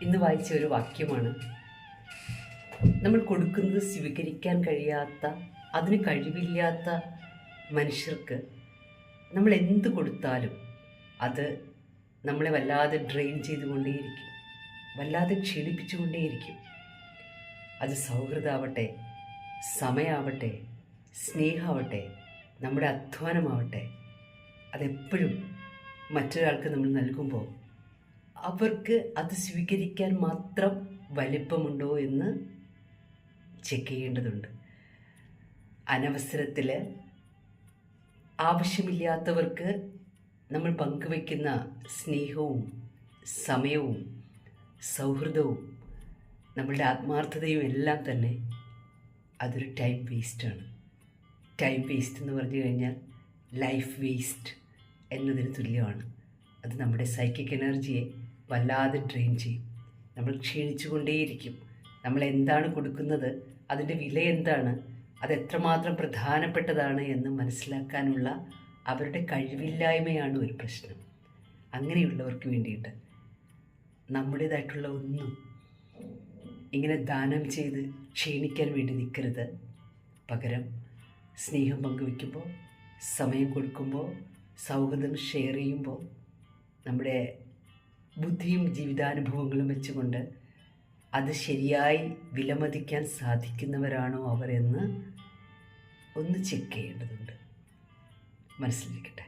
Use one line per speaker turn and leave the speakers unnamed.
ഇന്ന് വായിച്ച ഒരു വാക്യമാണ്, നമ്മൾ കൊടുക്കുന്നത് സ്വീകരിക്കാൻ കഴിയാത്ത, അതിന് കഴിവില്ലാത്ത മനുഷ്യർക്ക് നമ്മൾ എന്ത് കൊടുത്താലും അത് നമ്മളെ വല്ലാതെ ഡ്രെയിൻ ചെയ്തുകൊണ്ടേയിരിക്കും, വല്ലാതെ ക്ഷീണിപ്പിച്ചുകൊണ്ടേയിരിക്കും. അത് സൗഹൃദമാവട്ടെ, സമയമാവട്ടെ, സ്നേഹമാവട്ടെ, നമ്മുടെ അധ്വാനമാവട്ടെ, അതെപ്പോഴും മറ്റൊരാൾക്ക് നമ്മൾ നൽകുമ്പോൾ അവർക്ക് അത് സ്വീകരിക്കാൻ മാത്രം വലിപ്പമുണ്ടോ എന്ന് ചെക്ക് ചെയ്യേണ്ടതുണ്ട്. അനവസരത്തിൽ ആവശ്യമില്ലാത്തവർക്ക് നമ്മൾ പങ്കുവയ്ക്കുന്ന സ്നേഹവും സമയവും സൗഹൃദവും നമ്മളുടെ ആത്മാർത്ഥതയും എല്ലാം തന്നെ അതൊരു ടൈം വേസ്റ്റാണ്. ടൈം വേസ്റ്റ് എന്ന് പറഞ്ഞു കഴിഞ്ഞാൽ ലൈഫ് വേസ്റ്റ് എന്നതിന് തുല്യമാണ്. അത് നമ്മുടെ സൈക്കിക് എനർജിയെ വല്ലാതെ ഡ്രെയിൻ ചെയ്യും. നമ്മൾ ക്ഷീണിച്ചു കൊണ്ടേയിരിക്കും. നമ്മൾ എന്താണ് കൊടുക്കുന്നത്, അതിൻ്റെ വില എന്താണ്, അത് എത്രമാത്രം പ്രധാനപ്പെട്ടതാണ് എന്ന് മനസ്സിലാക്കാനുള്ള അവരുടെ കഴിവില്ലായ്മയാണ് ഒരു പ്രശ്നം. അങ്ങനെയുള്ളവർക്ക് വേണ്ടിയിട്ട് നമ്മുടേതായിട്ടുള്ള ഒന്നും ഇങ്ങനെ ദാനം ചെയ്ത് ക്ഷീണിക്കാൻ വേണ്ടി നിൽക്കരുത്. പകരം സ്നേഹം പങ്കുവയ്ക്കുമ്പോൾ, സമയം കൊടുക്കുമ്പോൾ, സൗഹൃദം ഷെയർ ചെയ്യുമ്പോൾ, നമ്മുടെ ബുദ്ധിയും ജീവിതാനുഭവങ്ങളും വെച്ചുകൊണ്ട് അത് ശരിയായി വിലമതിക്കാൻ സാധിക്കുന്നവരാണോ അവർ എന്ന് ഒന്ന് ചെക്ക് ചെയ്യേണ്ടതുണ്ട്. മനസ്സിലിരിക്കട്ടെ.